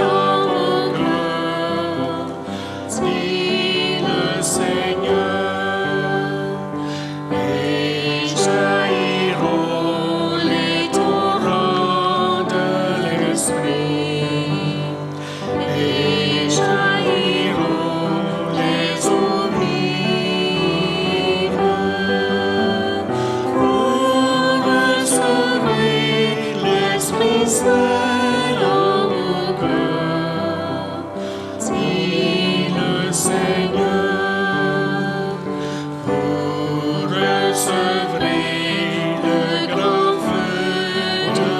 en vos cœurs, dit le Seigneur, et jailliront les torrents de l'Esprit, et jailliront les eaux vives. Vous recevrez l'Esprit Saint en vos cœurs, dit le Seigneur. Vous recevrez le grand feu de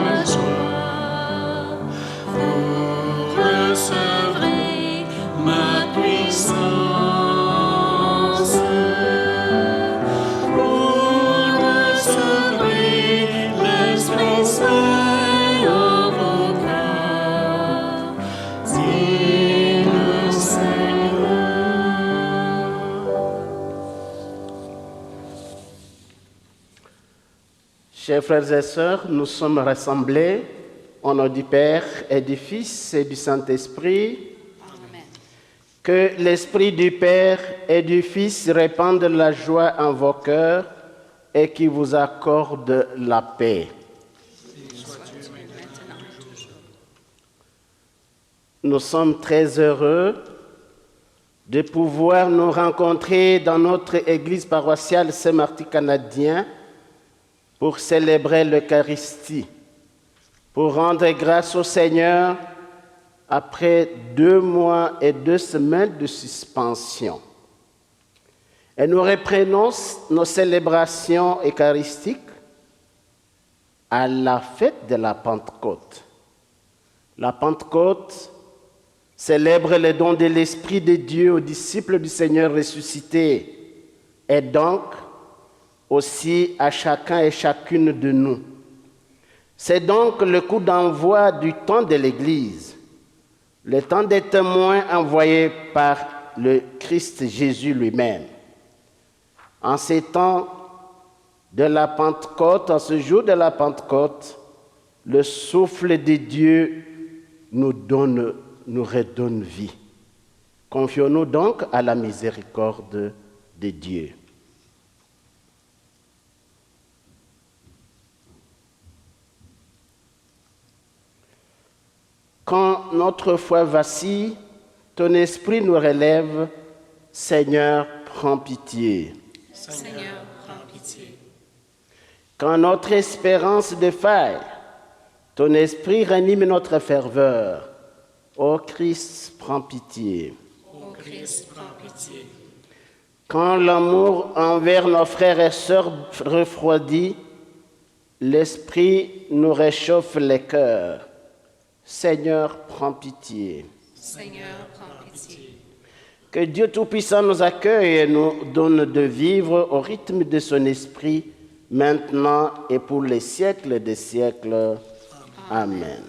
ma joie. Vous recevrez ma puissance. Vous recevrez l'Esprit Saint en vos cœurs, dit le Seigneur. Chers frères et sœurs, nous sommes rassemblés au nom du Père et du Fils et du Saint-Esprit. Amen. Que l'Esprit du Père et du Fils répande la joie en vos cœurs et qui vous accorde la paix. Soit-il maintenant et toujours. Nous sommes très heureux de pouvoir nous rencontrer dans notre église paroissiale Saint-Martin canadien pour célébrer l'Eucharistie, pour rendre grâce au Seigneur après 2 mois et 2 semaines de suspension. Et nous reprenons nos célébrations eucharistiques à la fête de la Pentecôte. La Pentecôte célèbre le don de l'Esprit de Dieu aux disciples du Seigneur ressuscité et donc aussi à chacun et chacune de nous. C'est donc le coup d'envoi du temps de l'Église, le temps des témoins envoyés par le Christ Jésus lui-même. En ces temps de la Pentecôte, en ce jour de la Pentecôte, le souffle de Dieu nous redonne vie. Confions-nous donc à la miséricorde de Dieu. Quand notre foi vacille, ton esprit nous relève. Seigneur, prends pitié. Seigneur, prends pitié. Quand notre espérance défaille, ton esprit ranime notre ferveur. Ô Christ, prends pitié. Ô Christ, prends pitié. Quand l'amour envers nos frères et sœurs refroidit, l'esprit nous réchauffe les cœurs. Seigneur, prends pitié. Seigneur, prends pitié. Que Dieu Tout-Puissant nous accueille et nous donne de vivre au rythme de son esprit, maintenant et pour les siècles des siècles. Amen.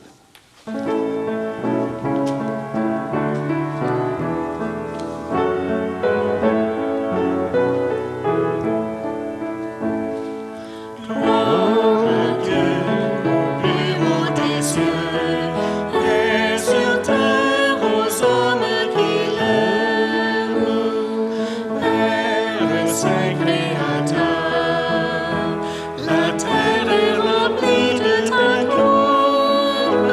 La terre est remplie de ta gloire.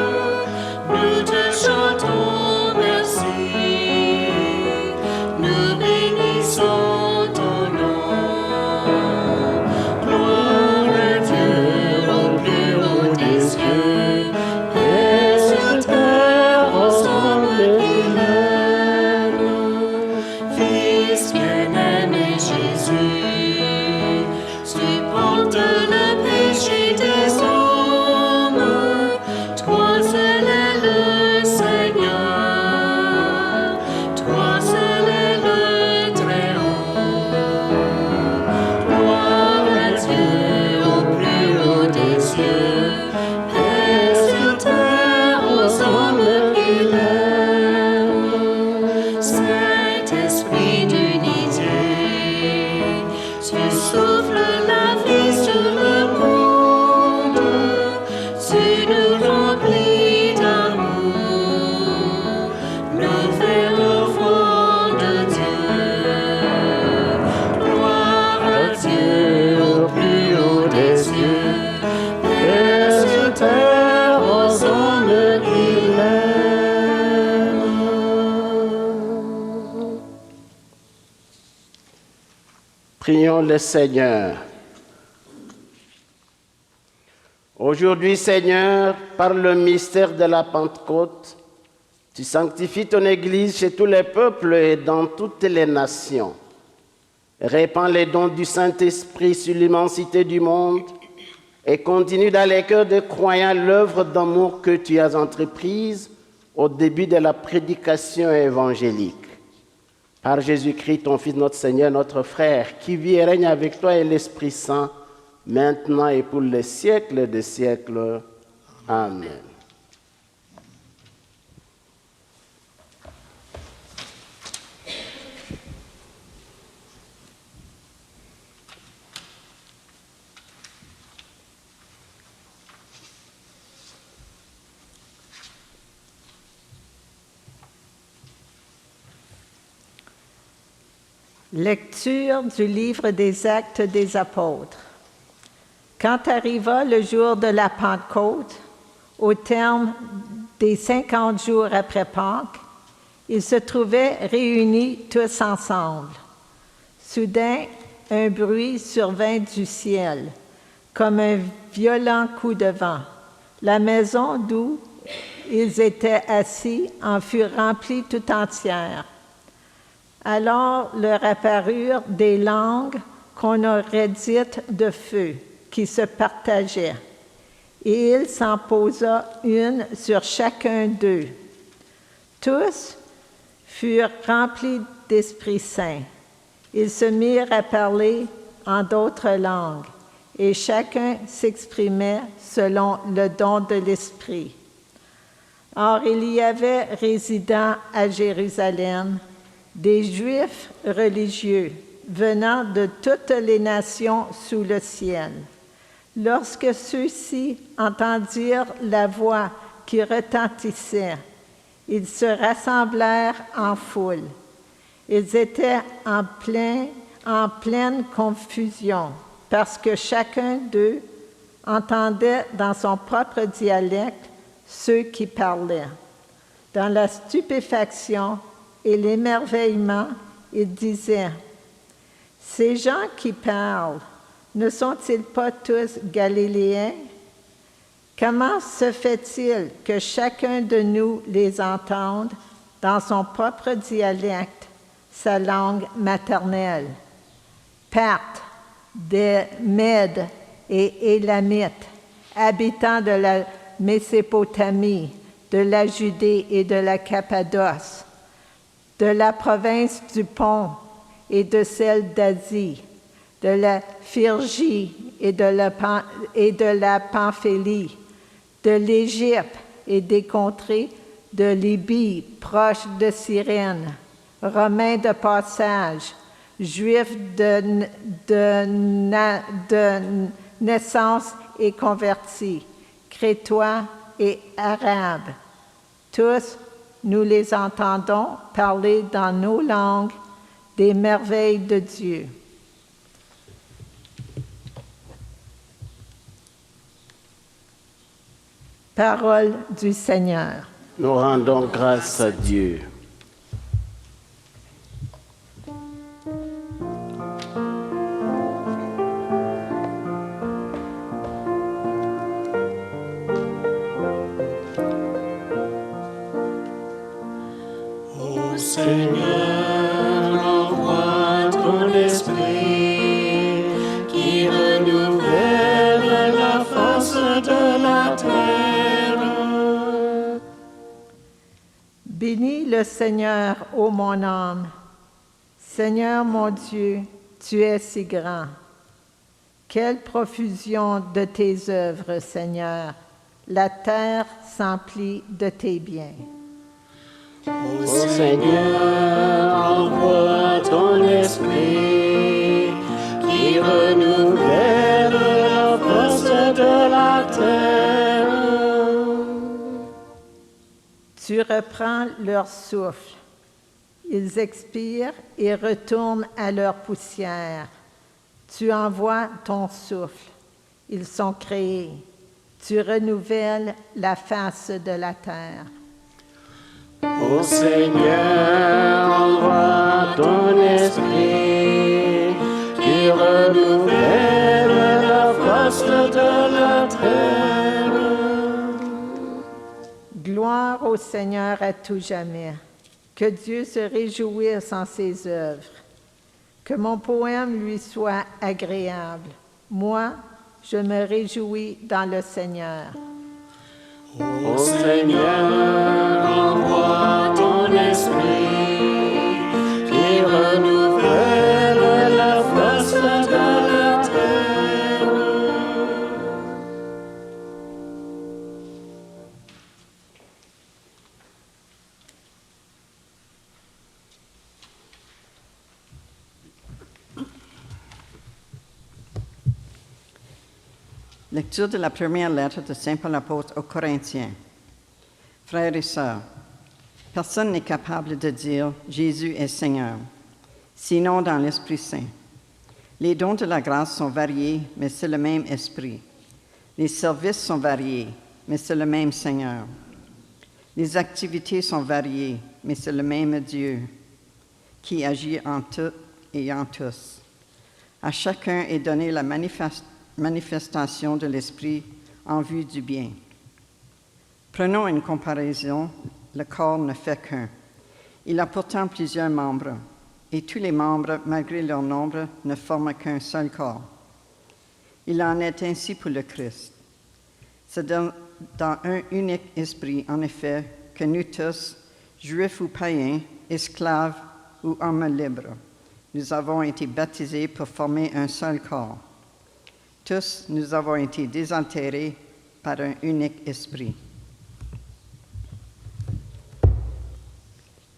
Prions le Seigneur. Aujourd'hui, Seigneur, par le mystère de la Pentecôte, tu sanctifies ton Église chez tous les peuples et dans toutes les nations. Répands les dons du Saint-Esprit sur l'immensité du monde et continue dans les cœurs des croyants l'œuvre d'amour que tu as entreprise au début de la prédication évangélique. Par Jésus-Christ, ton Fils, notre Seigneur, notre frère, qui vit et règne avec toi et l'Esprit Saint, maintenant et pour les siècles des siècles. Amen. Lecture du livre des Actes des Apôtres. Quand arriva le jour de la Pentecôte, au terme des 50 jours après Pâques, ils se trouvaient réunis tous ensemble. Soudain, un bruit survint du ciel, comme un violent coup de vent. La maison d'où ils étaient assis en fut remplie tout entière. Alors leur apparurent des langues qu'on aurait dites de feu, qui se partageaient, et il s'en posa une sur chacun d'eux. Tous furent remplis d'Esprit Saint. Ils se mirent à parler en d'autres langues, et chacun s'exprimait selon le don de l'Esprit. Or, il y avait résidant à Jérusalem des Juifs religieux venant de toutes les nations sous le ciel. Lorsque ceux-ci entendirent la voix qui retentissait, ils se rassemblèrent en foule. Ils étaient en pleine confusion, parce que chacun d'eux entendait dans son propre dialecte ceux qui parlaient. Dans la stupéfaction et l'émerveillement, ils disaient: « Ces gens qui parlent, ne sont-ils pas tous Galiléens? Comment se fait-il que chacun de nous les entende dans son propre dialecte, sa langue maternelle? Parthes, des Mèdes et Élamites, habitants de la Mésopotamie, de la Judée et de la Cappadoce, de la province du Pont et de celle d'Asie, de la Phrygie et de la Pamphylie, de l'Égypte et des contrées de Libye, proche de Cyrène, Romains de passage, Juifs de naissance et convertis, Crétois et Arabes. Tous, nous les entendons parler dans nos langues des merveilles de Dieu. » Parole du Seigneur. Nous rendons grâce à Dieu. Ô Seigneur, envoie ton esprit qui renouvelle la face de la terre. Bénis le Seigneur, ô mon âme. Seigneur mon Dieu, tu es si grand. Quelle profusion de tes œuvres, Seigneur. La terre s'emplit de tes biens. Ô Seigneur, envoie ton esprit qui renouvelle la face de la terre. Tu reprends leur souffle. Ils expirent et retournent à leur poussière. Tu envoies ton souffle. Ils sont créés. Tu renouvelles la face de la terre. Ô Seigneur, envoie ton esprit qui Gloire au Seigneur à tout jamais. Que Dieu se réjouisse en ses œuvres. Que mon poème lui soit agréable. Moi, je me réjouis dans le Seigneur. Ô Seigneur, envoie ton esprit qui renouvelle la face de la terre. Lecture de la première lettre de Saint Paul apôtre aux Corinthiens. Frères et sœurs, personne n'est capable de dire « Jésus est Seigneur », sinon dans l'Esprit Saint. Les dons de la grâce sont variés, mais c'est le même Esprit. Les services sont variés, mais c'est le même Seigneur. Les activités sont variées, mais c'est le même Dieu qui agit en tout et en tous. À chacun est donnée la manifestation de l'Esprit en vue du bien. Prenons une comparaison, le corps ne fait qu'un. Il a pourtant plusieurs membres, et tous les membres, malgré leur nombre, ne forment qu'un seul corps. Il en est ainsi pour le Christ. C'est dans un unique esprit, en effet, que nous tous, juifs ou païens, esclaves ou hommes libres, nous avons été baptisés pour former un seul corps. Tous, nous avons été désaltérés par un unique esprit.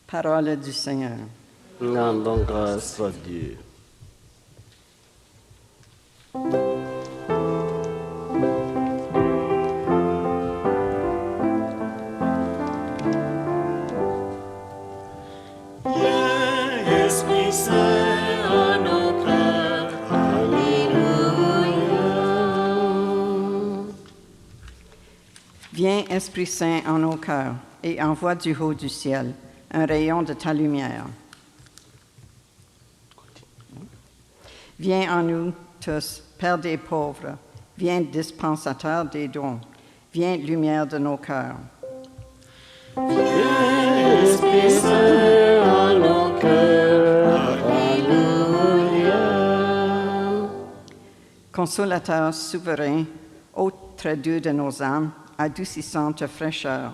Parole du Seigneur. Rendons grâce à Dieu. Esprit Saint en nos cœurs, Alléluia. Viens, Esprit Saint, en nos cœurs, et envoie du haut du ciel un rayon de ta lumière. Viens en nous tous, Père des pauvres, viens dispensateur des dons, viens lumière de nos cœurs. Esprit Saint en nos cœurs, Alléluia. Consolateur souverain, autre Dieu de nos âmes, adoucissante fraîcheur.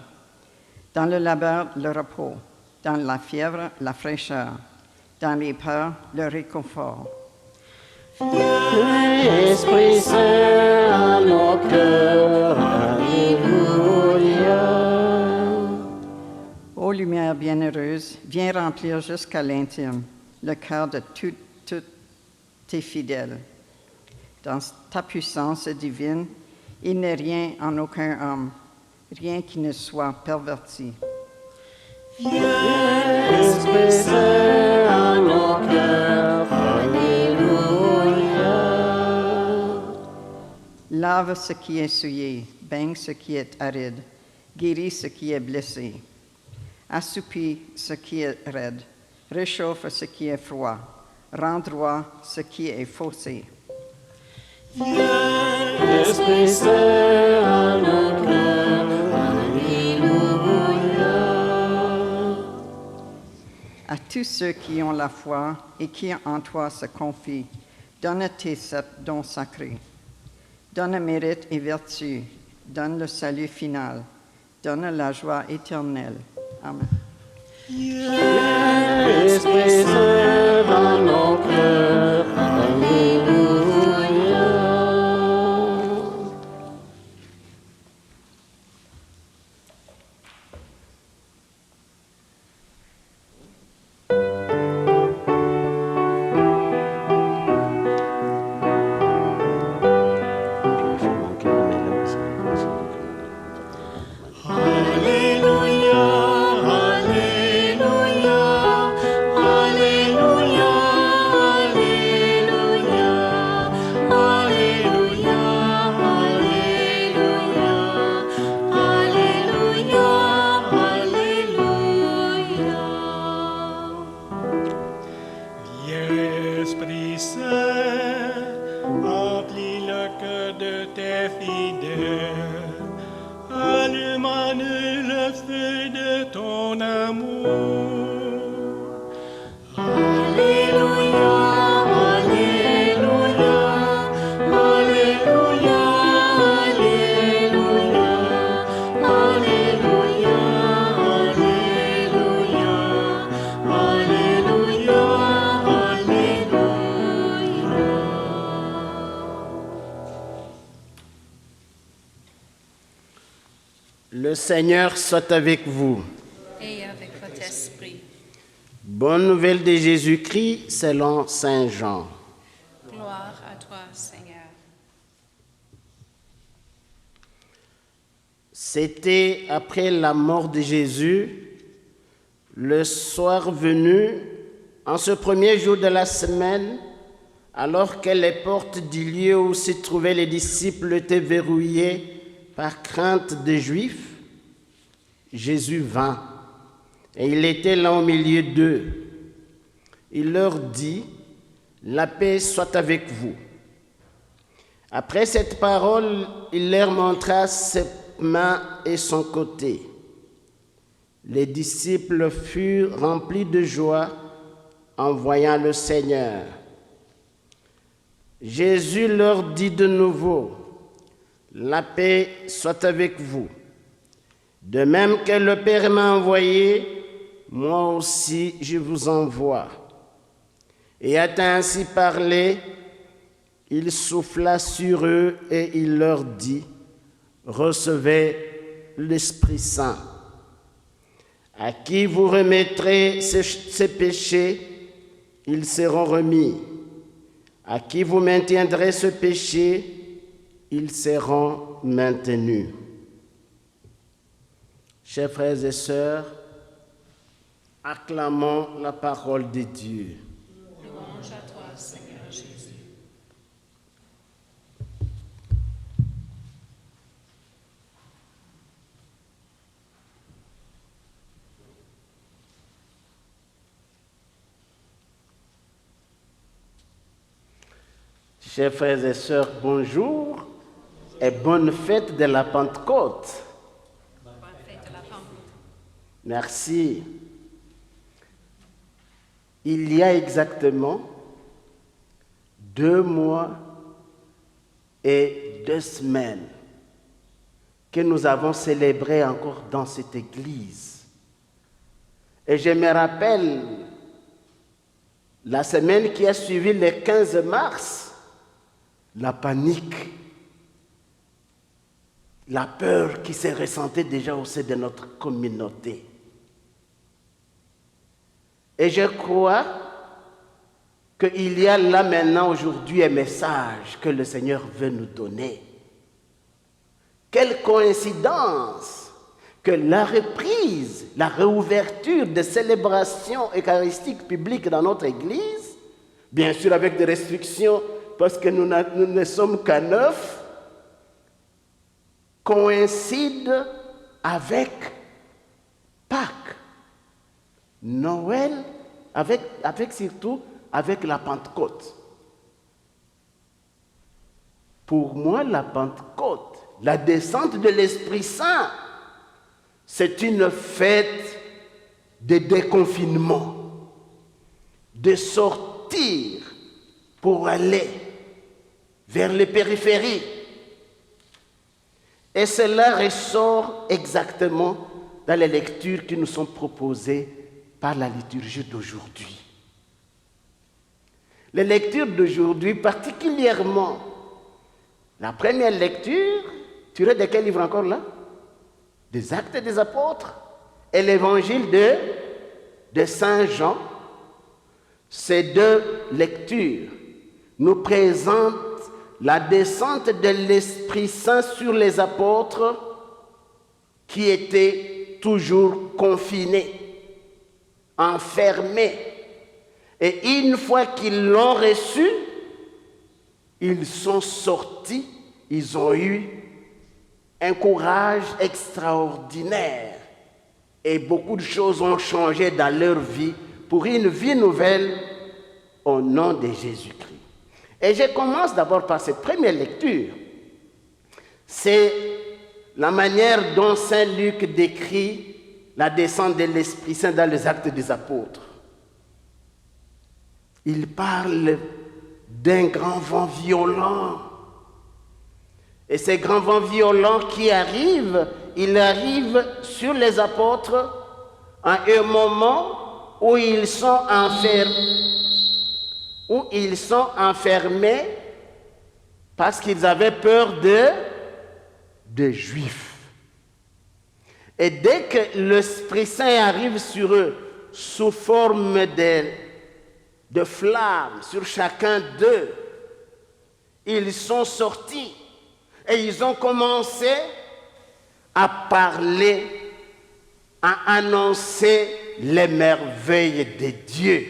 Dans le labeur, le repos. Dans la fièvre, la fraîcheur. Dans les peurs, le réconfort. Esprit Saint en nos cœurs, Alléluia. Ô lumière bienheureuse, viens remplir jusqu'à l'intime le cœur de tous tes fidèles. Dans ta puissance divine, il n'est rien en aucun homme, rien qui ne soit perverti. Esprit Saint en nos cœurs, Alléluia. Lave ce qui est souillé, baigne ce qui est aride, guéris ce qui est blessé. Assoupis ce qui est raide, réchauffe ce qui est froid, rend droit ce qui est faussé. Esprit Saint en nos cœurs, Alléluia. À tous ceux qui ont la foi et qui en toi se confient, donne tes sept dons sacrés. Donne mérite et vertu, donne le salut final, donne la joie éternelle. Amen. Esprit Saint dans nos cœurs, Alléluia. Alléluia, Alléluia, Alléluia, Alléluia. feu de ton amour. Alléluia, Alléluia, Alléluia, Alléluia, Alléluia, Alléluia, Alléluia, Le Seigneur soit avec vous. et avec votre esprit. Bonne nouvelle de Jésus-Christ selon Saint Jean. Gloire à toi, Seigneur. C'était après la mort de Jésus, le soir venu, en ce premier jour de la semaine, alors que les portes du lieu où se trouvaient les disciples étaient verrouillées par crainte des Juifs, Jésus vint, et il était là au milieu d'eux. Il leur dit, « La paix soit avec vous. » Après cette parole, il leur montra ses mains et son côté. Les disciples furent remplis de joie en voyant le Seigneur. Jésus leur dit de nouveau, « La paix soit avec vous. De même que le Père m'a envoyé, moi aussi je vous envoie. » Et ayant ainsi parlé, il souffla sur eux et il leur dit, « Recevez l'Esprit Saint. À qui vous remettrez ces péchés, ils seront remis. À qui vous maintiendrez ce péché, ils seront maintenus. » Chers frères et sœurs, acclamons la parole de Dieu. Louange à toi, Seigneur Jésus. Chers frères et sœurs, bonjour et bonne fête de la Pentecôte. Bonne fête de la Pentecôte. Merci. Il y a exactement 2 mois et 2 semaines que nous avons célébré encore dans cette église. Et je me rappelle la semaine qui a suivi le 15 mars, la panique, la peur qui s'est ressentie déjà au sein de notre communauté. Et je crois qu'il y a là maintenant aujourd'hui un message que le Seigneur veut nous donner. Quelle coïncidence que la reprise, la réouverture des célébrations eucharistiques publiques dans notre Église, bien sûr avec des restrictions parce que nous ne sommes qu'à 9, coïncide avec Pâques, Noël, avec surtout avec la Pentecôte. Pour moi, la Pentecôte, la descente de l'Esprit Saint, c'est une fête de déconfinement, de sortir pour aller vers les périphéries. Et cela ressort exactement dans les lectures qui nous sont proposées par la liturgie d'aujourd'hui. Les lectures d'aujourd'hui, particulièrement la première lecture, tu es de quel livre encore là? Des Actes des Apôtres et l'évangile de Saint Jean. Ces 2 lectures nous présentent la descente de l'Esprit Saint sur les apôtres qui étaient toujours confinés, enfermés. Et une fois qu'ils l'ont reçu, ils sont sortis, ils ont eu un courage extraordinaire. Et beaucoup de choses ont changé dans leur vie pour une vie nouvelle au nom de Jésus-Christ. Et je commence d'abord par cette première lecture. C'est la manière dont Saint Luc décrit la descente de l'Esprit Saint dans les Actes des Apôtres. Il parle d'un grand vent violent. Et ces grands vents violents qui arrivent, ils arrivent sur les apôtres à un moment où ils sont enfermés parce qu'ils avaient peur des Juifs. Et dès que l'Esprit Saint arrive sur eux sous forme de flammes sur chacun d'eux, ils sont sortis et ils ont commencé à parler, à annoncer les merveilles de Dieu.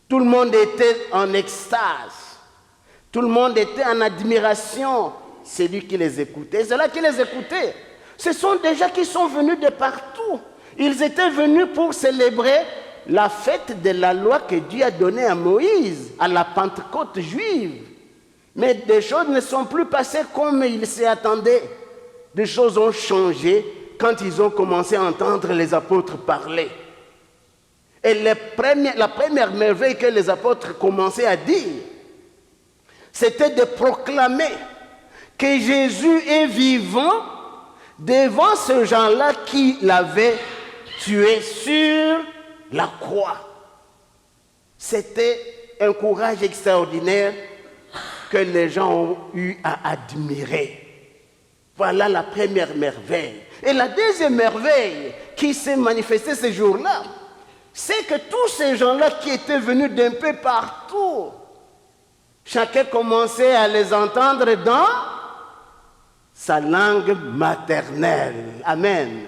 Tout le monde était en extase, tout le monde était en admiration. C'est lui qui les écoutait. C'est là qui les écoutait. Ce sont des gens qui sont venus de partout. Ils étaient venus pour célébrer la fête de la loi que Dieu a donnée à Moïse, à la Pentecôte juive. Mais des choses ne sont plus passées comme ils s'y attendaient. Des choses ont changé quand ils ont commencé à entendre les apôtres parler. Et la première merveille que les apôtres commençaient à dire, c'était de proclamer que Jésus est vivant devant ce gens-là qui l'avaient tué sur la croix. C'était un courage extraordinaire que les gens ont eu à admirer. Voilà la première merveille. Et la deuxième merveille qui s'est manifestée ce jour-là, c'est que tous ces gens-là qui étaient venus d'un peu partout, chacun commençait à les entendre dans sa langue maternelle. Amen.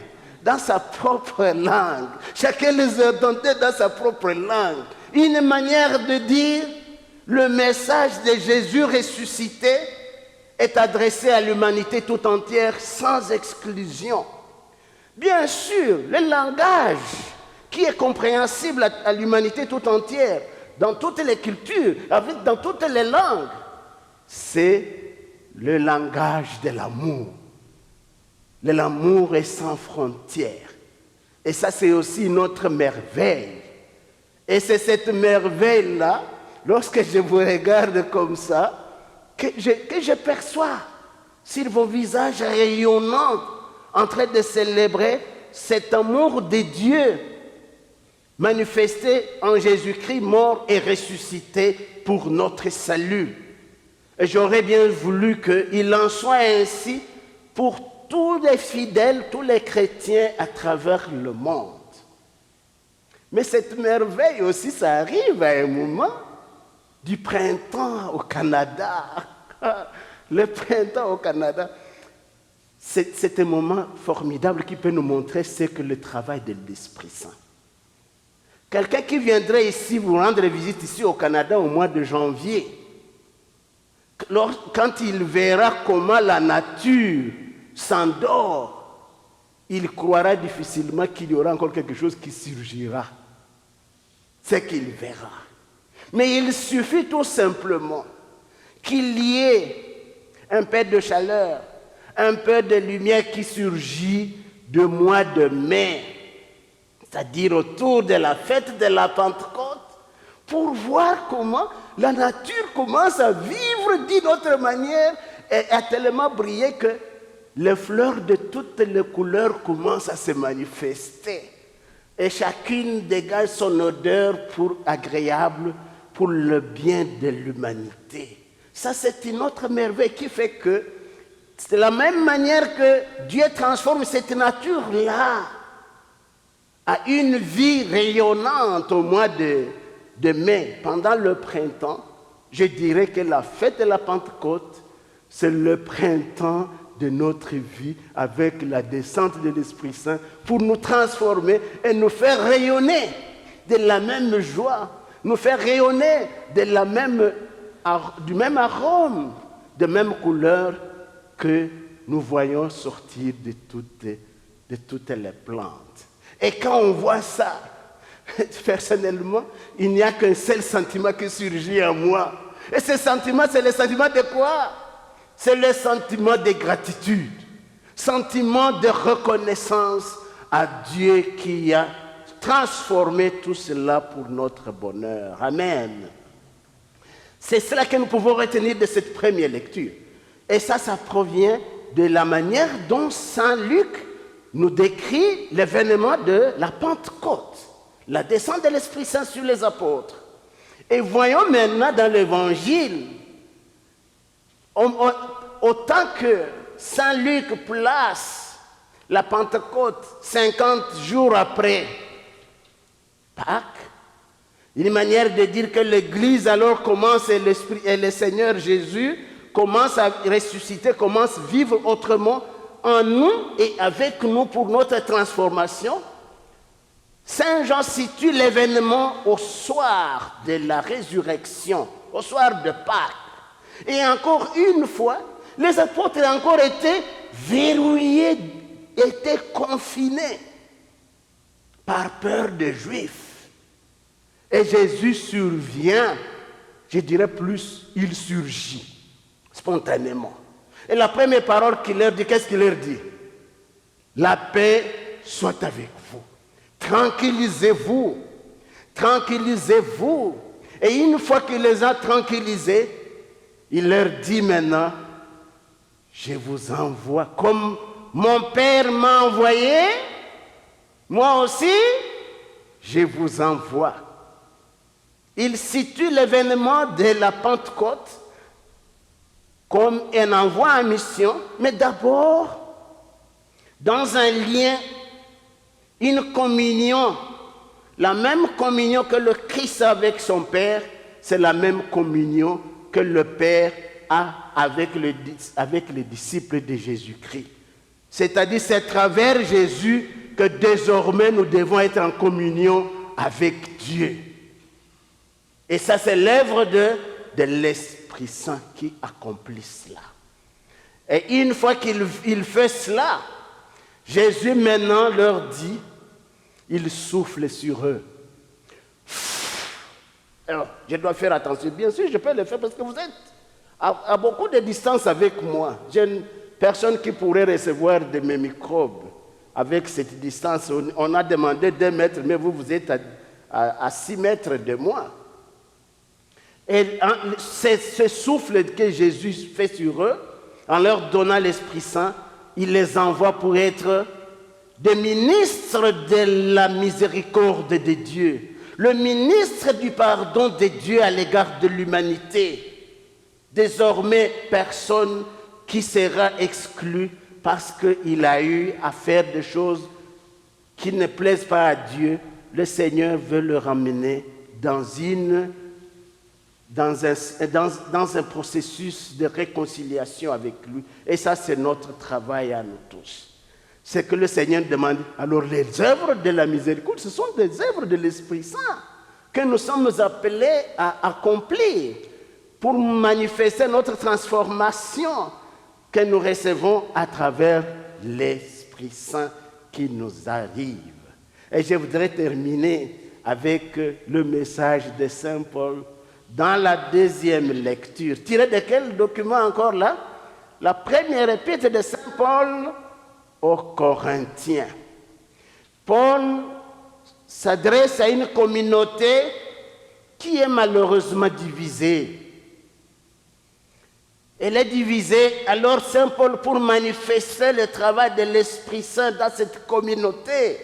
Dans sa propre langue. Chacun les entendait dans sa propre langue. Une manière de dire, le message de Jésus ressuscité est adressé à l'humanité tout entière sans exclusion. Bien sûr, le langage qui est compréhensible à l'humanité tout entière, dans toutes les cultures, dans toutes les langues, c'est le langage de l'amour. L'amour est sans frontières. Et ça, c'est aussi notre merveille. Et c'est cette merveille-là, lorsque je vous regarde comme ça, que je perçois sur vos visages rayonnants en train de célébrer cet amour de Dieu manifesté en Jésus-Christ, mort et ressuscité pour notre salut. Et j'aurais bien voulu qu'il en soit ainsi pour tous les fidèles, tous les chrétiens à travers le monde. Mais cette merveille aussi, ça arrive à un moment du printemps au Canada. Le printemps au Canada, c'est un moment formidable qui peut nous montrer ce que le travail de l'Esprit Saint. Quelqu'un qui viendrait ici vous rendre visite ici au Canada au mois de janvier, quand il verra comment la nature s'endort, il croira difficilement qu'il y aura encore quelque chose qui surgira. C'est qu'il verra. Mais il suffit tout simplement qu'il y ait un peu de chaleur, un peu de lumière qui surgit du mois de mai, c'est-à-dire autour de la fête de la Pentecôte, pour voir comment la nature commence à vivre d'une autre manière et à tellement briller que les fleurs de toutes les couleurs commencent à se manifester. Et chacune dégage son odeur agréable pour le bien de l'humanité. Ça, c'est une autre merveille qui fait que c'est de la même manière que Dieu transforme cette nature-là à une vie rayonnante au mois de mai. Pendant le printemps, je dirais que la fête de la Pentecôte, c'est le printemps de notre vie avec la descente de l'Esprit Saint pour nous transformer et nous faire rayonner de la même joie, nous faire rayonner du même arôme, de même couleur que nous voyons sortir de toutes les plantes. Et quand on voit ça, personnellement, il n'y a qu'un seul sentiment qui surgit en moi. Et ce sentiment, c'est le sentiment de quoi? C'est le sentiment de gratitude. sentiment de reconnaissance à Dieu qui a transformé tout cela pour notre bonheur. Amen. C'est cela que nous pouvons retenir de cette première lecture. Et ça provient de la manière dont Saint Luc nous décrit l'événement de la Pentecôte, la descente de l'Esprit Saint sur les apôtres. Et voyons maintenant dans l'Évangile, autant que Saint Luc place la Pentecôte 50 jours après Pâques, une manière de dire que l'Église alors commence et le Seigneur Jésus commence à ressusciter, commence à vivre autrement en nous et avec nous pour notre transformation. Saint Jean situe l'événement au soir de la résurrection, au soir de Pâques. Et encore une fois, les apôtres ont encore été verrouillés, étaient confinés par peur des Juifs. Et Jésus survient, je dirais plus, il surgit spontanément. Et la première parole qu'il leur dit, qu'est-ce qu'il leur dit? La paix soit avec vous. Tranquillisez-vous. Tranquillisez-vous. Et une fois qu'il les a tranquillisés, il leur dit maintenant, je vous envoie comme mon Père m'a envoyé, moi aussi, je vous envoie. Il situe l'événement de la Pentecôte comme un envoi en mission, mais d'abord dans un lien, une communion. La même communion que le Christ a avec son Père, c'est la même communion que le Père a avec les disciples de Jésus-Christ. C'est-à-dire, c'est à travers Jésus que désormais nous devons être en communion avec Dieu. Et ça, c'est l'œuvre de l'Esprit Saint qui accomplit cela. Et une fois qu'il fait cela, Jésus maintenant leur dit, il souffle sur eux. Alors, je dois faire attention. Bien sûr, je peux le faire parce que vous êtes à beaucoup de distance avec moi. J'ai une personne qui pourrait recevoir de mes microbes. Avec cette distance, on a demandé 2 mètres, mais vous êtes à 6 mètres de moi. Et c'est ce souffle que Jésus fait sur eux, en leur donnant l'Esprit Saint, il les envoie pour être des ministres de la miséricorde de Dieu, le ministre du pardon de Dieu à l'égard de l'humanité. Désormais, personne qui sera exclu parce qu'il a eu à faire des choses qui ne plaisent pas à Dieu, le Seigneur veut le ramener dans un processus de réconciliation avec lui. Et ça, c'est notre travail à nous tous. C'est que le Seigneur demande, alors les œuvres de la miséricorde, ce sont des œuvres de l'Esprit Saint que nous sommes appelés à accomplir pour manifester notre transformation que nous recevons à travers l'Esprit Saint qui nous arrive. Et je voudrais terminer avec le message de Saint Paul dans la deuxième lecture. Tiré de quel document encore là? La première épître de Saint Paul aux Corinthiens. Paul s'adresse à une communauté qui est malheureusement divisée. Elle est divisée, alors Saint Paul, pour manifester le travail de l'Esprit Saint dans cette communauté,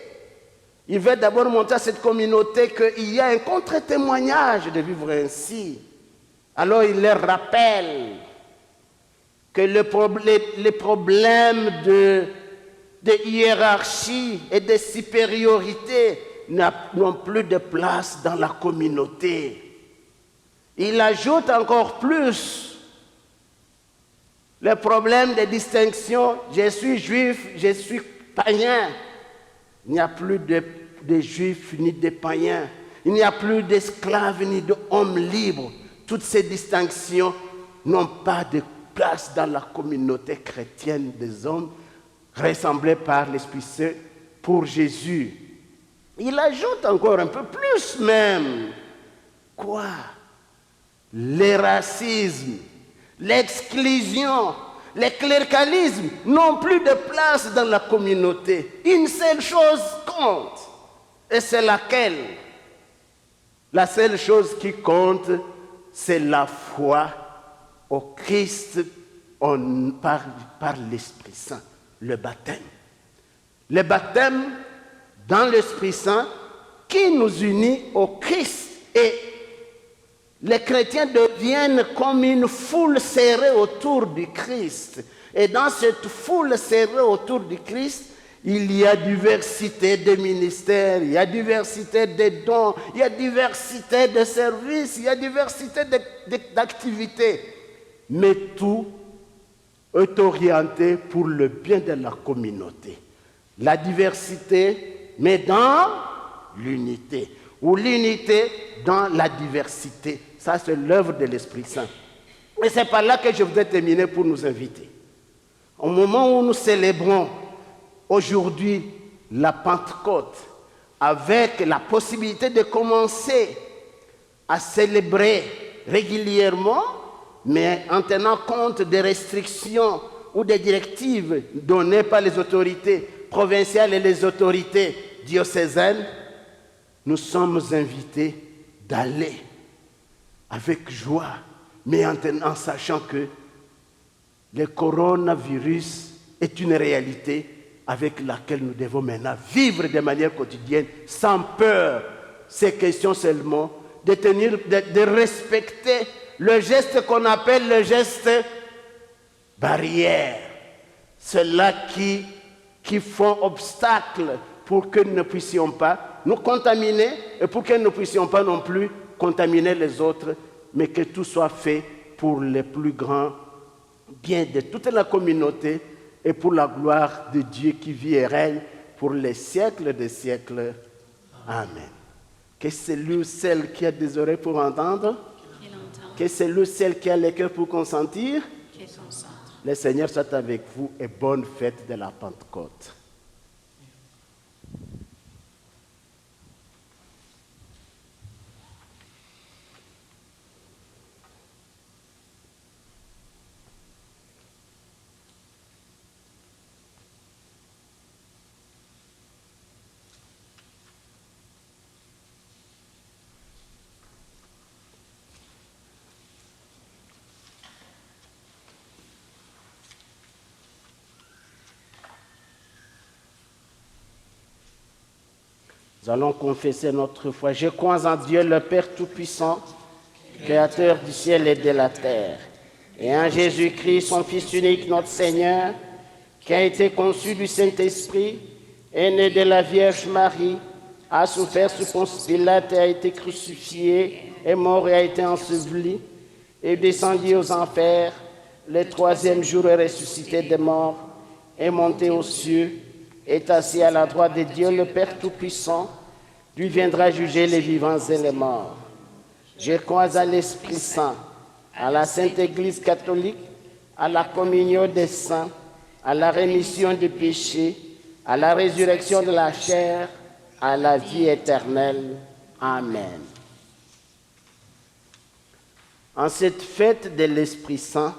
il veut d'abord montrer à cette communauté qu'il y a un contre-témoignage de vivre ainsi. Alors il leur rappelle que les problèmes de hiérarchie et de supériorité n'ont plus de place dans la communauté. Il ajoute encore plus le problème de distinction, je suis juif, je suis païen. Il n'y a plus de juifs ni de païens. Il n'y a plus d'esclaves ni d'hommes libres. Toutes ces distinctions n'ont pas de place dans la communauté chrétienne des hommes rassemblés par l'Esprit Saint pour Jésus. Il ajoute encore un peu plus même. Quoi? Le racisme, l'exclusion, les cléricalismes n'ont plus de place dans la communauté. Une seule chose compte. Et c'est laquelle? La seule chose qui compte, c'est la foi au Christ par l'Esprit Saint, le baptême. Le baptême dans l'Esprit Saint qui nous unit au Christ. Et les chrétiens deviennent comme une foule serrée autour du Christ. Et dans cette foule serrée autour du Christ, il y a diversité de ministères, il y a diversité de dons, il y a diversité de services, il y a diversité d'activités. Mais tout est orienté pour le bien de la communauté. La diversité, mais dans l'unité. Ou l'unité dans la diversité. Ça, c'est l'œuvre de l'Esprit Saint. Et c'est par là que je voudrais terminer pour nous inviter. Au moment où nous célébrons aujourd'hui la Pentecôte, avec la possibilité de commencer à célébrer régulièrement, mais en tenant compte des restrictions ou des directives données par les autorités provinciales et les autorités diocésaines, nous sommes invités d'aller avec joie, mais en sachant que le coronavirus est une réalité avec laquelle nous devons maintenant vivre de manière quotidienne, sans peur. Ces questions seulement de respecter le geste qu'on appelle le geste barrière. Ceux-là qui font obstacle pour que nous ne puissions pas nous contaminer et pour que nous ne puissions pas non plus contaminer les autres, mais que tout soit fait pour le plus grand bien de toute la communauté et pour la gloire de Dieu qui vit et règne pour les siècles des siècles. Amen. Que celui ou celle qui a des oreilles pour entendre, que celui ou celle qui a le cœur pour consentir, le Seigneur soit avec vous et bonne fête de la Pentecôte. Nous allons confesser notre foi. Je crois en Dieu, le Père Tout-Puissant, Créateur du ciel et de la terre, et en Jésus-Christ, son Fils unique, notre Seigneur, qui a été conçu du Saint-Esprit, est né de la Vierge Marie, a souffert sous Ponce Pilate et a été crucifié, est mort et a été enseveli, est descendu aux enfers, le troisième jour est ressuscité des morts, est monté aux cieux, est assis à la droite de Dieu, le Père Tout-Puissant, lui viendra juger les vivants et les morts. Je crois à l'Esprit Saint, à la Sainte Église catholique, à la communion des saints, à la rémission des péchés, à la résurrection de la chair, à la vie éternelle. Amen. En cette fête de l'Esprit Saint,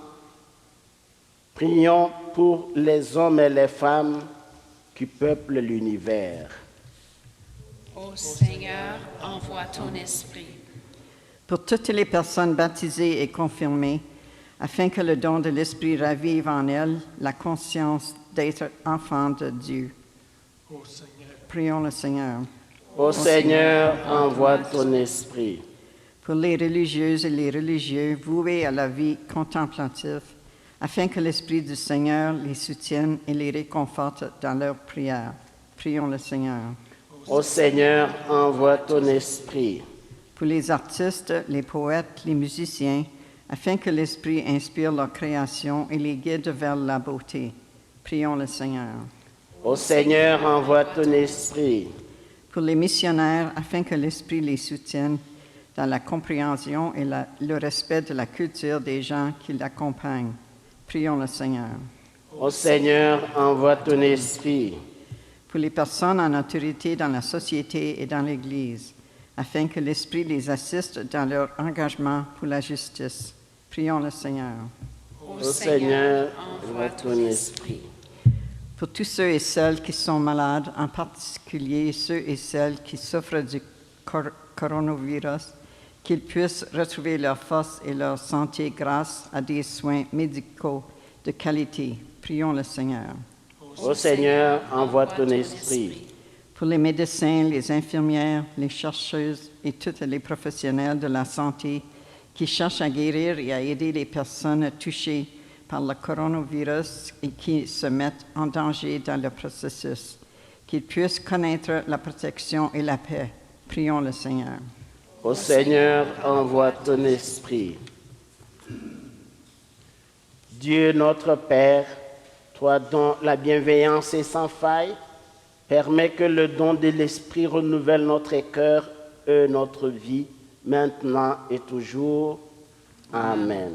prions pour les hommes et les femmes qui peuplent l'univers. Ô Seigneur, envoie ton esprit. Pour toutes les personnes baptisées et confirmées, afin que le don de l'Esprit ravive en elles la conscience d'être enfants de Dieu. Prions le Seigneur. Ô Seigneur, envoie ton esprit. Pour les religieuses et les religieux voués à la vie contemplative, afin que l'Esprit du Seigneur les soutienne et les réconforte dans leurs prières. Prions le Seigneur. Ô Seigneur, envoie ton esprit. Pour les artistes, les poètes, les musiciens, afin que l'Esprit inspire leur création et les guide vers la beauté. Prions le Seigneur. Ô Seigneur, envoie ton esprit. Pour les missionnaires, afin que l'Esprit les soutienne dans la compréhension et le respect de la culture des gens qui l'accompagnent. Prions le Seigneur. Ô Seigneur, envoie ton esprit. Pour les personnes en autorité dans la société et dans l'Église, afin que l'Esprit les assiste dans leur engagement pour la justice. Prions le Seigneur. Ô Ô Seigneur, envoie ton esprit. Pour tous ceux et celles qui sont malades, en particulier ceux et celles qui souffrent du coronavirus, qu'ils puissent retrouver leur force et leur santé grâce à des soins médicaux de qualité. Prions le Seigneur. Ô Seigneur, envoie ton esprit. Pour les médecins, les infirmières, les chercheuses et tous les professionnels de la santé qui cherchent à guérir et à aider les personnes touchées par le coronavirus et qui se mettent en danger dans le processus, qu'ils puissent connaître la protection et la paix. Prions le Seigneur. Ô Seigneur, envoie ton esprit. Dieu notre Père, toi dont la bienveillance est sans faille, permets que le don de l'Esprit renouvelle notre cœur et notre vie, maintenant et toujours. Amen.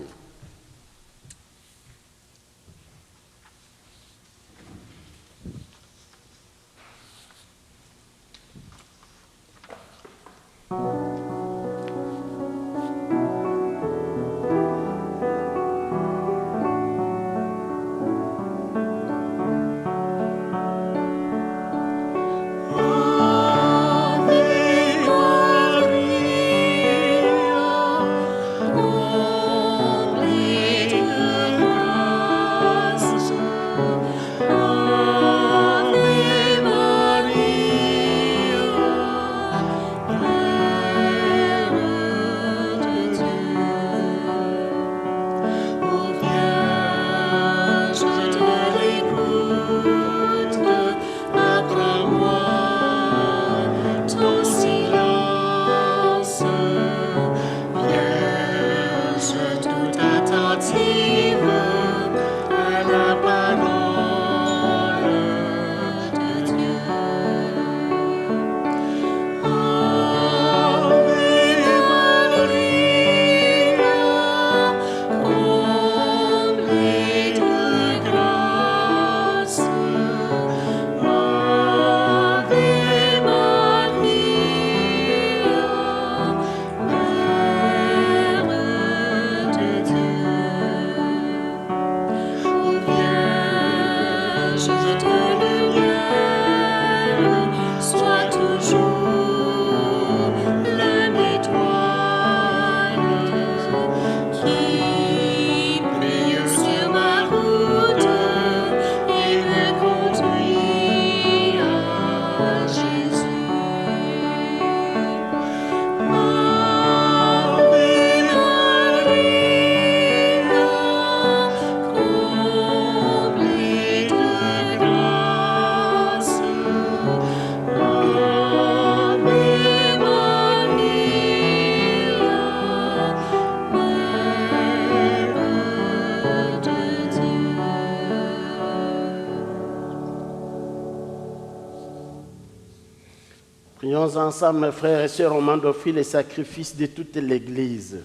Prions ensemble, mes frères et sœurs, au moment d'offrir les sacrifices de toute l'Église.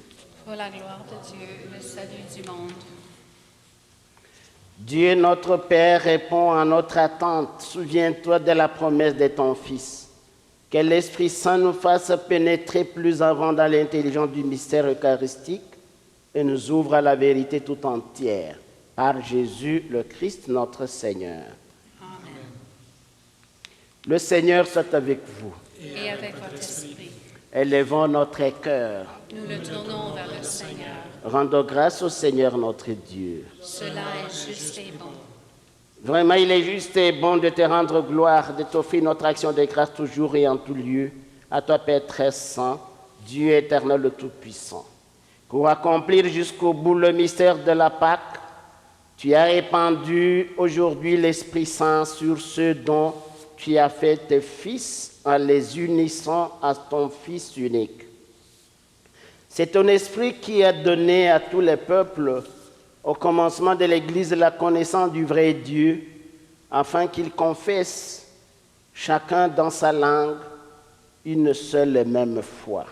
Pour la gloire de Dieu, le salut du monde. Dieu notre Père répond à notre attente. Souviens-toi de la promesse de ton Fils. Que l'Esprit Saint nous fasse pénétrer plus avant dans l'intelligence du mystère eucharistique et nous ouvre à la vérité tout entière. Par Jésus le Christ notre Seigneur. Amen. Le Seigneur soit avec vous. Et avec votre esprit, Élevons notre cœur. nous le tournons vers le Seigneur. Rendons grâce au Seigneur notre Dieu. Cela est juste et bon. Vraiment, il est juste et bon de te rendre gloire, de t'offrir notre action de grâce toujours et en tout lieu. À toi, Père très saint, Dieu éternel le Tout-Puissant. Pour accomplir jusqu'au bout le mystère de la Pâque, tu as répandu aujourd'hui l'Esprit Saint sur ceux dont tu as fait tes fils en les unissant à ton Fils unique. C'est ton Esprit qui a donné à tous les peuples, au commencement de l'Église, la connaissance du vrai Dieu, afin qu'ils confessent, chacun dans sa langue, une seule et même foi.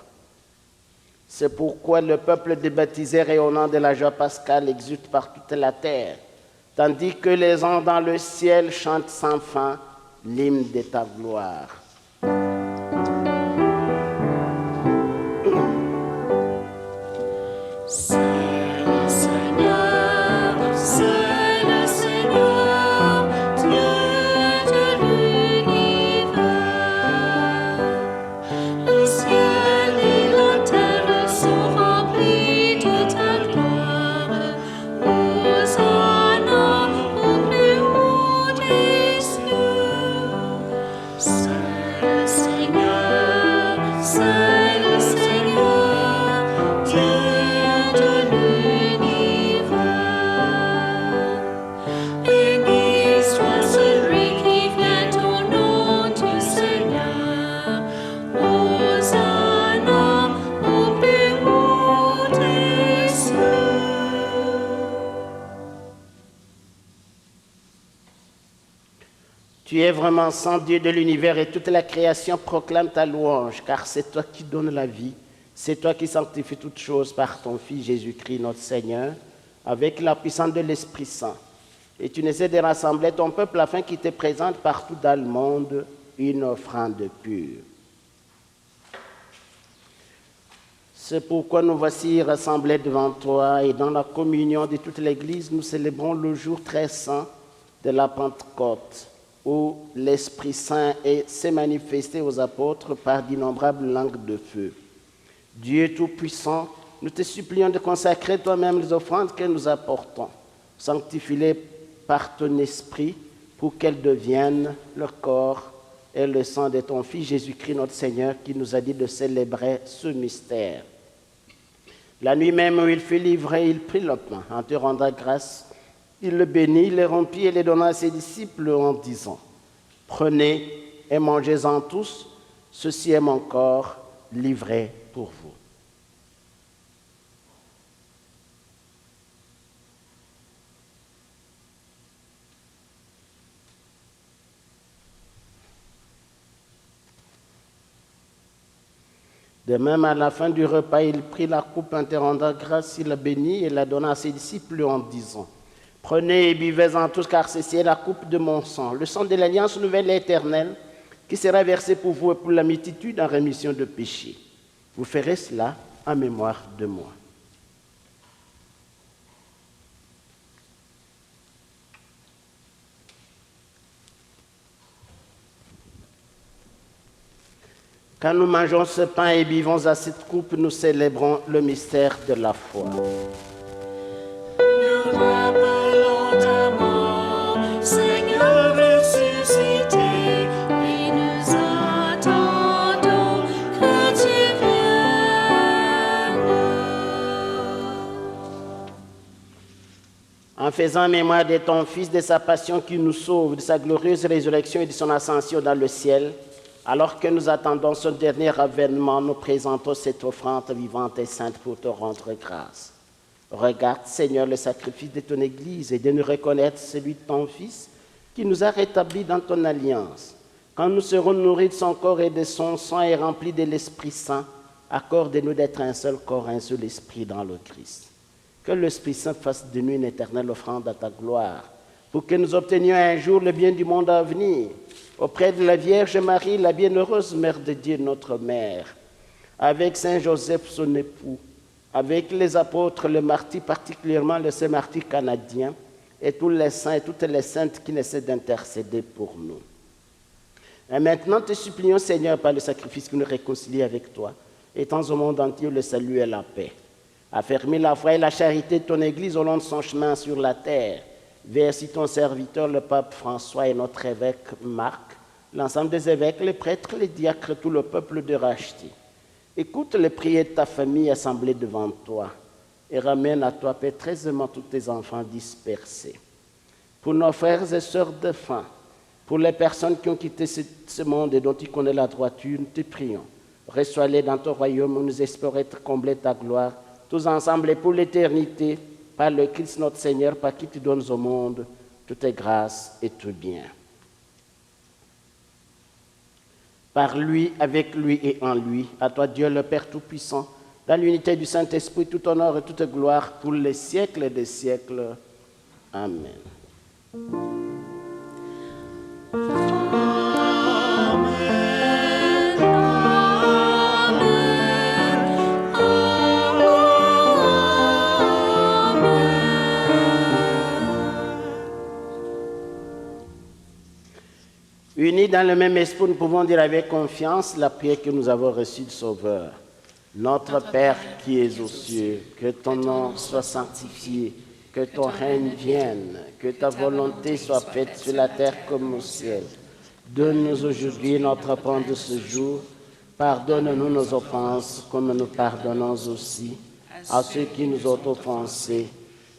C'est pourquoi le peuple des baptisés rayonnant de la joie pascale exulte par toute la terre, tandis que les anges dans le ciel chantent sans fin l'hymne de ta gloire. C'est le Seigneur. Tu es vraiment sans Dieu de l'univers et toute la création proclame ta louange, car c'est toi qui donnes la vie, c'est toi qui sanctifies toutes choses par ton Fils Jésus-Christ notre Seigneur, avec la puissance de l'Esprit Saint. Et tu essaies de rassembler ton peuple afin qu'il te présente partout dans le monde une offrande pure. C'est pourquoi nous voici rassemblés devant toi et dans la communion de toute l'Église, nous célébrons le jour très saint de la Pentecôte, où l'Esprit Saint s'est manifesté aux apôtres par d'innombrables langues de feu. Dieu Tout-Puissant, nous te supplions de consacrer toi-même les offrandes que nous apportons. Sanctifie-les par ton Esprit pour qu'elles deviennent le corps et le sang de ton Fils Jésus-Christ notre Seigneur qui nous a dit de célébrer ce mystère. La nuit même où il fut livré, il prit le pain en te rendant grâce. Il le bénit, le rompit et le donna à ses disciples en disant : « Prenez et mangez-en tous, ceci est mon corps livré pour vous. » De même, à la fin du repas, il prit la coupe en te rendant grâce, il la bénit et la donna à ses disciples en disant : « Prenez et buvez-en tous, car ceci est la coupe de mon sang, le sang de l'alliance nouvelle et éternelle, qui sera versé pour vous et pour la multitude en rémission de péchés. Vous ferez cela en mémoire de moi. » Quand nous mangeons ce pain et buvons à cette coupe, nous célébrons le mystère de la foi. Nous rappelons ta mort, Seigneur ressuscité, et nous attendons que tu viennes. En faisant mémoire de ton Fils, de sa passion qui nous sauve, de sa glorieuse résurrection et de son ascension dans le ciel, alors que nous attendons son dernier avènement, nous présentons cette offrande vivante et sainte pour te rendre grâce. Regarde, Seigneur, le sacrifice de ton Église et de nous reconnaître celui de ton Fils qui nous a rétablis dans ton alliance. Quand nous serons nourris de son corps et de son sang et remplis de l'Esprit Saint, accorde-nous d'être un seul corps, un seul esprit dans le Christ. Que l'Esprit Saint fasse de nous une éternelle offrande à ta gloire, pour que nous obtenions un jour le bien du monde à venir, auprès de la Vierge Marie, la bienheureuse Mère de Dieu, notre Mère, avec Saint Joseph, son époux, avec les apôtres, les martyrs, particulièrement le saint martyr canadien, et tous les saints et toutes les saintes qui essaient d'intercéder pour nous. Et maintenant, te supplions, Seigneur, par le sacrifice qui nous réconcilie avec toi, étends au monde entier le salut et la paix. Affermis la foi et la charité de ton Église au long de son chemin sur la terre. Versi ton serviteur, le pape François, et notre évêque Marc, l'ensemble des évêques, les prêtres, les diacres, tout le peuple de racheter. Écoute les prières de ta famille assemblée devant toi et ramène à toi, Père, très aisément tous tes enfants dispersés. Pour nos frères et sœurs défunts, pour les personnes qui ont quitté ce monde et dont tu connais la droiture, nous te prions. Reçois-les dans ton royaume où nous espérons être comblés de ta gloire, tous ensemble et pour l'éternité, par le Christ notre Seigneur, par qui tu donnes au monde toutes tes grâces et tout bien. Par lui, avec lui et en lui, à toi Dieu le Père Tout-Puissant, dans l'unité du Saint-Esprit, tout honneur et toute gloire pour les siècles des siècles. Amen. Unis dans le même esprit, nous pouvons dire avec confiance la prière que nous avons reçue du Sauveur. Notre Père qui es aux cieux, que ton nom soit sanctifié, que ton règne vienne, que ta volonté soit faite sur la terre comme au ciel. Donne-nous aujourd'hui notre pain de ce jour. Pardonne-nous nos offenses comme nous pardonnons aussi à ceux qui nous ont offensés.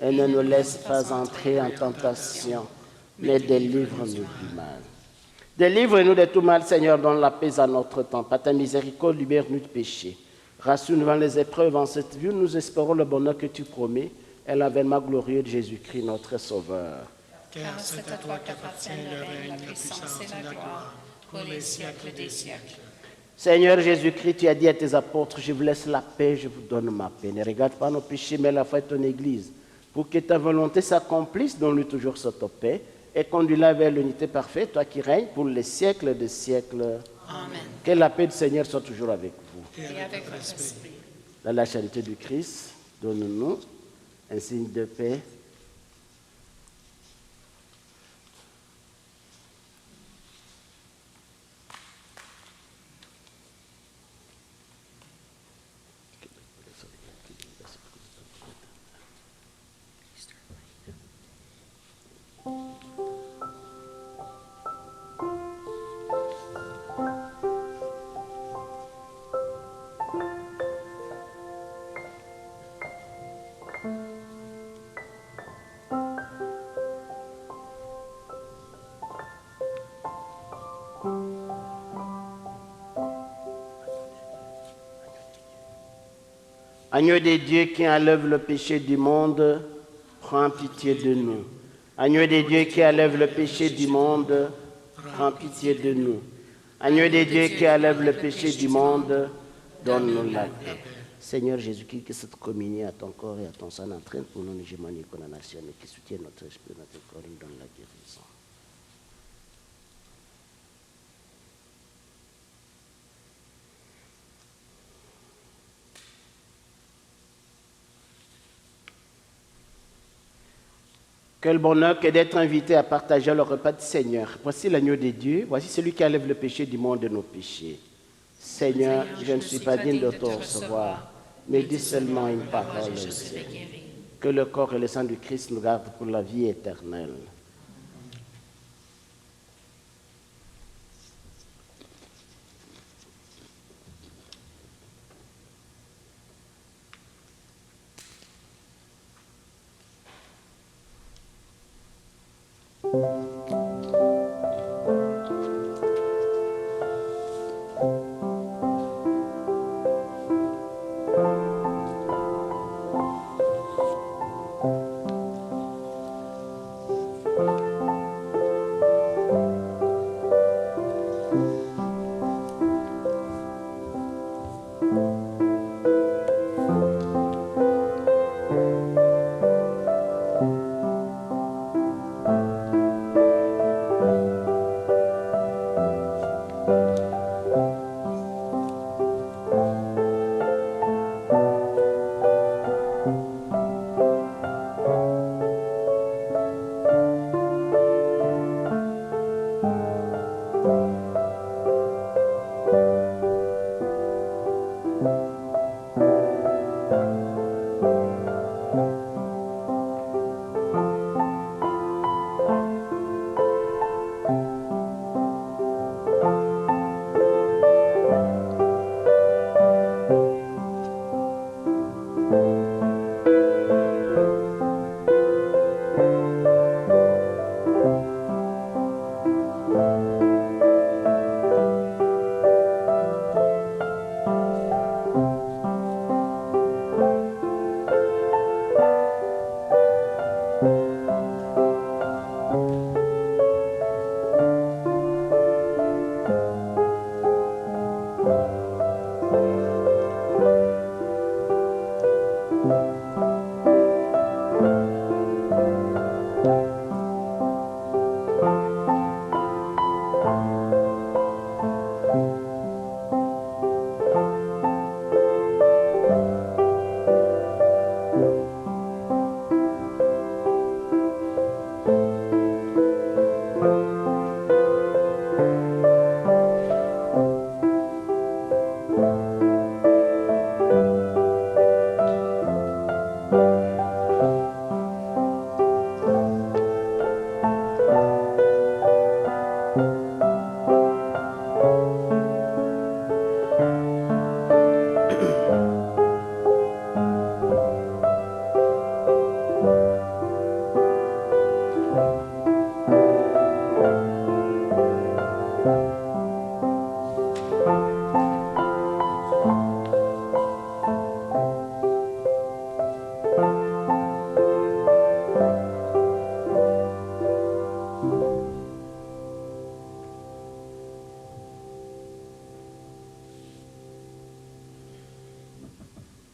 Et ne nous laisse pas entrer en tentation, mais délivre-nous du mal. Délivre-nous de tout mal, Seigneur, donne la paix à notre temps. Par ta miséricorde, libère-nous du péché. Rassure-nous dans les épreuves. En cette vie, nous espérons le bonheur que tu promets et l'avènement glorieux de Jésus-Christ, notre Sauveur. car c'est à toi qu'appartiennent le règne, la puissance et la gloire, pour les siècles des siècles. Seigneur Jésus-Christ, tu as dit à tes apôtres, je vous laisse la paix, je vous donne ma paix. Ne regarde pas nos péchés, mais la foi de ton Église. Pour que ta volonté s'accomplisse, donne-lui toujours cette paix et conduis-la vers l'unité parfaite, toi qui règnes pour les siècles des siècles. Amen. Que la paix du Seigneur soit toujours avec vous. Et avec votre esprit. Dans la charité du Christ, donne-nous un signe de paix. Agneau de Dieu qui enlève le péché du monde, prends pitié de nous. Agneau de Dieu qui enlève le péché du monde, prends pitié de nous. Agneau de Dieu qui enlève le péché du monde, donne-nous la paix. Seigneur Jésus-Christ, que cette communion à ton corps et à ton sang entraîne pour nous une hégémonie condamnation et qui soutient notre esprit, notre corps, nous donne la guérison. Quel bonheur que d'être invité à partager le repas du Seigneur. Voici l'agneau de Dieu, voici celui qui enlève le péché du monde de nos péchés. Seigneur, je ne suis pas digne de te recevoir, mais dis seulement une parole. Je serai guéri. Que le corps et le sang du Christ nous gardent pour la vie éternelle.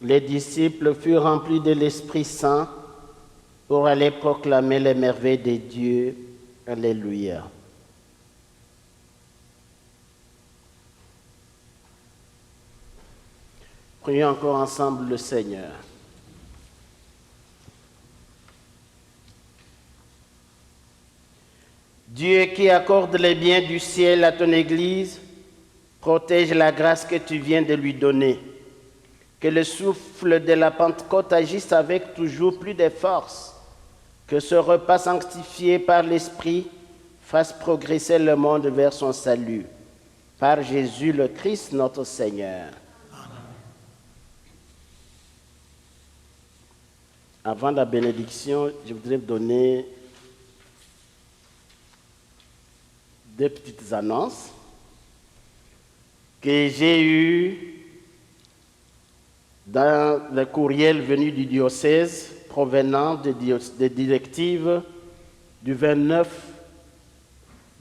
les disciples furent remplis de l'Esprit Saint pour aller proclamer les merveilles de Dieu. Alléluia. Prions encore ensemble le Seigneur. Dieu qui accorde les biens du ciel à ton Église, protège la grâce que tu viens de lui donner. Que le souffle de la Pentecôte agisse avec toujours plus de force. Que ce repas sanctifié par l'Esprit fasse progresser le monde vers son salut. Par Jésus le Christ, notre Seigneur. Avant la bénédiction, je voudrais donner deux petites annonces que j'ai eues dans le courriel venu du diocèse provenant des directives du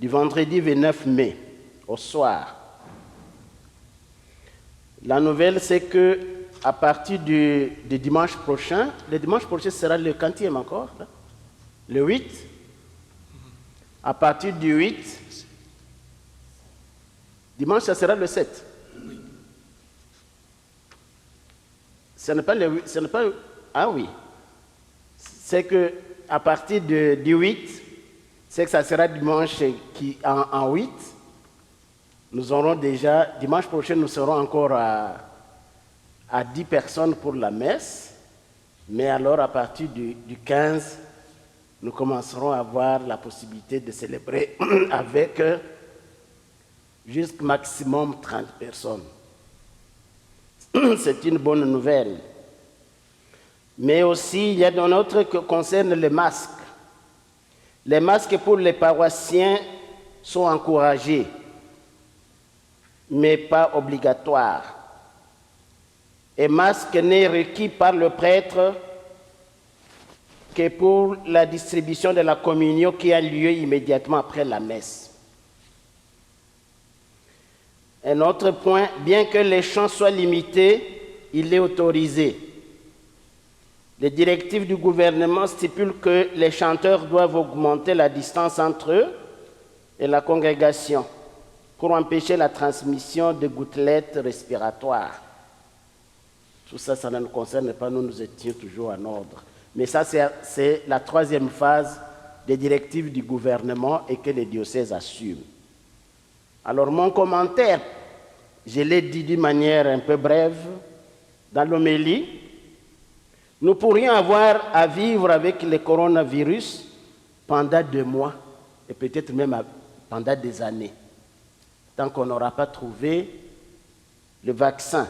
vendredi 29 mai au soir. La nouvelle, c'est que à partir du dimanche prochain, le dimanche prochain sera le quantième encore, là, le 8. À partir du 8, dimanche, ça sera le 7. Ce n'est pas le 8, ce n'est pas... Ah oui. C'est que à partir du 8, c'est que ça sera dimanche en 8. Nous aurons déjà, dimanche prochain, nous serons encore à 10 personnes pour la messe, mais alors à partir du 15, nous commencerons à avoir la possibilité de célébrer avec jusqu'au maximum 30 personnes. C'est une bonne nouvelle. Mais aussi, il y a un autre qui concerne les masques. Les masques pour les paroissiens sont encouragés, mais pas obligatoires. Et masque n'est requis par le prêtre que pour la distribution de la communion qui a lieu immédiatement après la messe. Un autre point, bien que les chants soient limités, il est autorisé. Les directives du gouvernement stipulent que les chanteurs doivent augmenter la distance entre eux et la congrégation pour empêcher la transmission de gouttelettes respiratoires. Tout ça, ça ne nous concerne pas, nous étions toujours en ordre. Mais ça, c'est la troisième phase des directives du gouvernement et que les diocèses assument. Alors, mon commentaire, je l'ai dit d'une manière un peu brève dans l'homélie. Nous pourrions avoir à vivre avec le coronavirus pendant 2 mois et peut-être même pendant des années, tant qu'on n'aura pas trouvé le vaccin.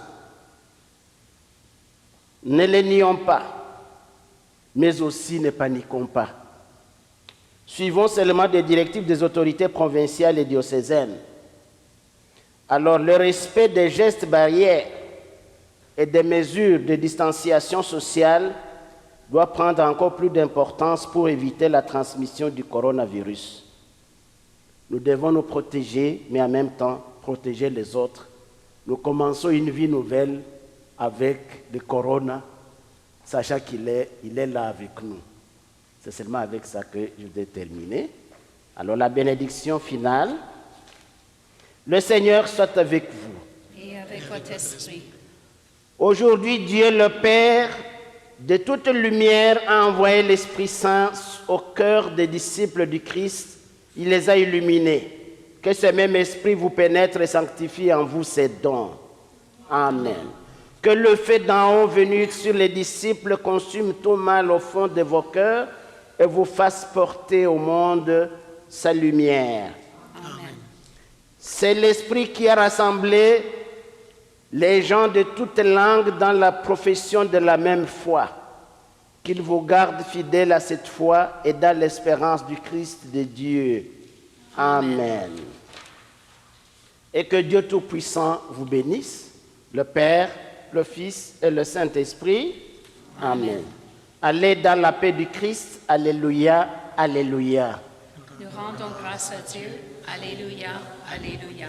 Ne les nions pas, mais aussi ne paniquons pas. Suivons seulement des directives des autorités provinciales et diocésaines. Alors, le respect des gestes barrières et des mesures de distanciation sociale doit prendre encore plus d'importance pour éviter la transmission du coronavirus. Nous devons nous protéger, mais en même temps protéger les autres. Nous commençons une vie nouvelle avec le corona, sachant qu'il est là avec nous. C'est seulement avec ça que je vais terminer. Alors la bénédiction finale. Le Seigneur soit avec vous. Et avec votre esprit. Aujourd'hui, Dieu le Père de toute lumière a envoyé l'Esprit Saint au cœur des disciples du Christ. Il les a illuminés. Que ce même Esprit vous pénètre et sanctifie en vous ses dons. Amen. Que le feu d'en haut venu sur les disciples consume tout mal au fond de vos cœurs et vous fasse porter au monde sa lumière. Amen. C'est l'Esprit qui a rassemblé les gens de toutes langues dans la profession de la même foi. Qu'il vous garde fidèles à cette foi et dans l'espérance du Christ de Dieu. Amen. Et que Dieu Tout-Puissant vous bénisse, le Père, le Fils et le Saint-Esprit. Amen. Allez dans la paix du Christ. Alléluia, alléluia. Nous rendons grâce à Dieu. Alléluia, alléluia.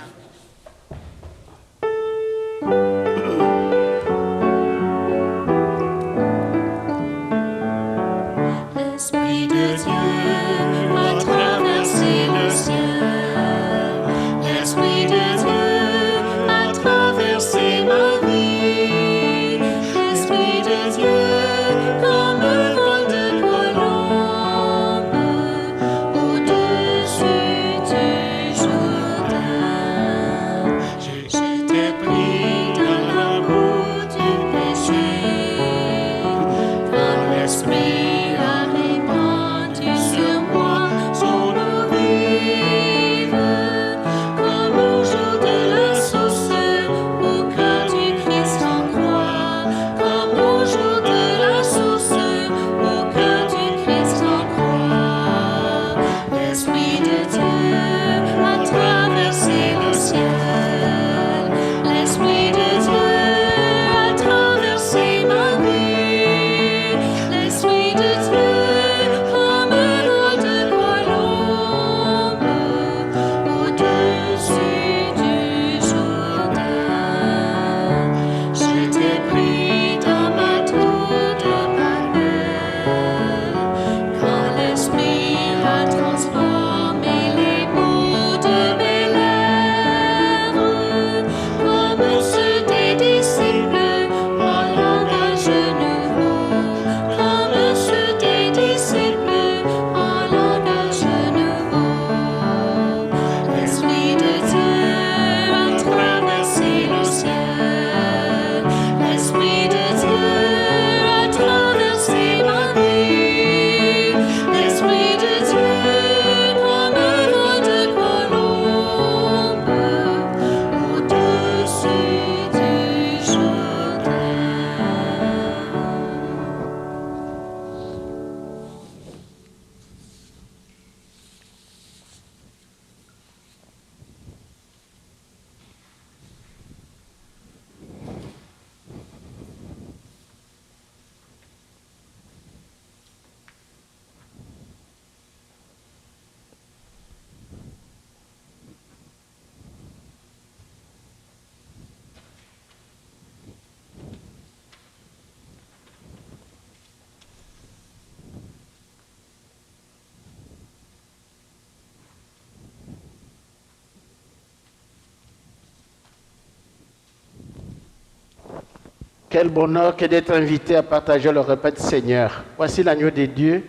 Quel bonheur que d'être invité à partager le repas du Seigneur. Voici l'agneau de Dieu.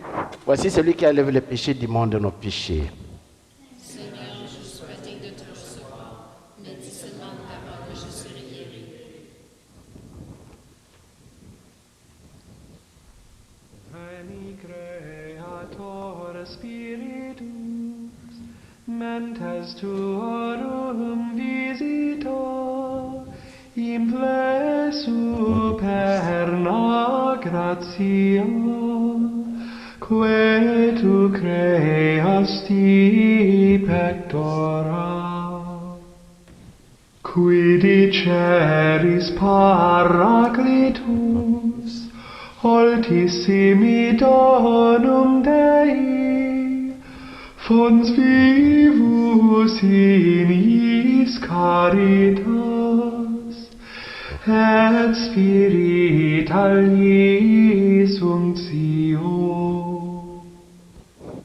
Voici celui qui enlève les péchés du monde de nos péchés. Seigneur, je suis digne de te recevoir, mais dis seulement de ta parole que je serai guéri. Veni Creator Spiritus, mentes tuorum visita, imple superna gratia, que tu creasti pectora. Qui diceris Paraclitus, Altissimi donum Dei, fons vivus in iis caritas, et spiritualis unctio.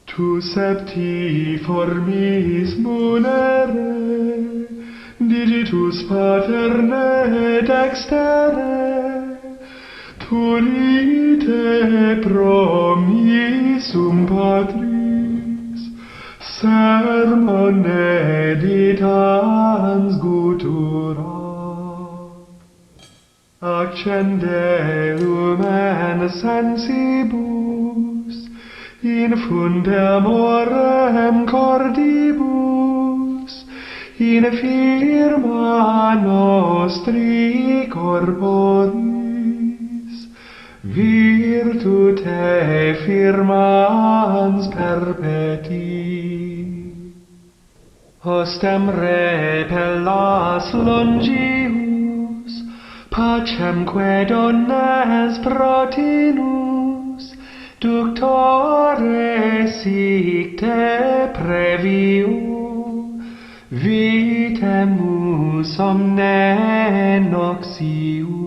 Tu septi formis munere, digitus paterne dextere, Turite promissum Patris, sermone ditans gutura. Accende lumen sensibus, infunde amorem cordibus, in firma nostri corporis, virtute firmans perpeti. Hostem repellas longius, pacemque donnes protinus, ductore sic te previo, vitemus omne noxiu.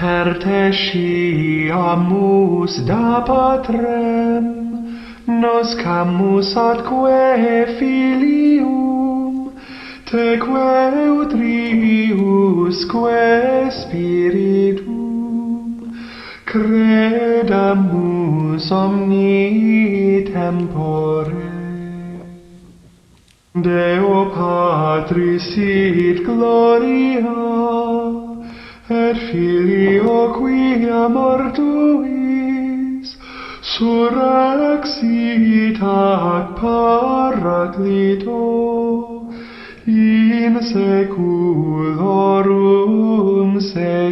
Per te sciamus da patrem, noscamus atque filium, teque utriusque spiritum, credamus omni tempore. Deo Patris sit gloria, et Filio quia mortuis, surrexit ac Paraclito, in seculorum se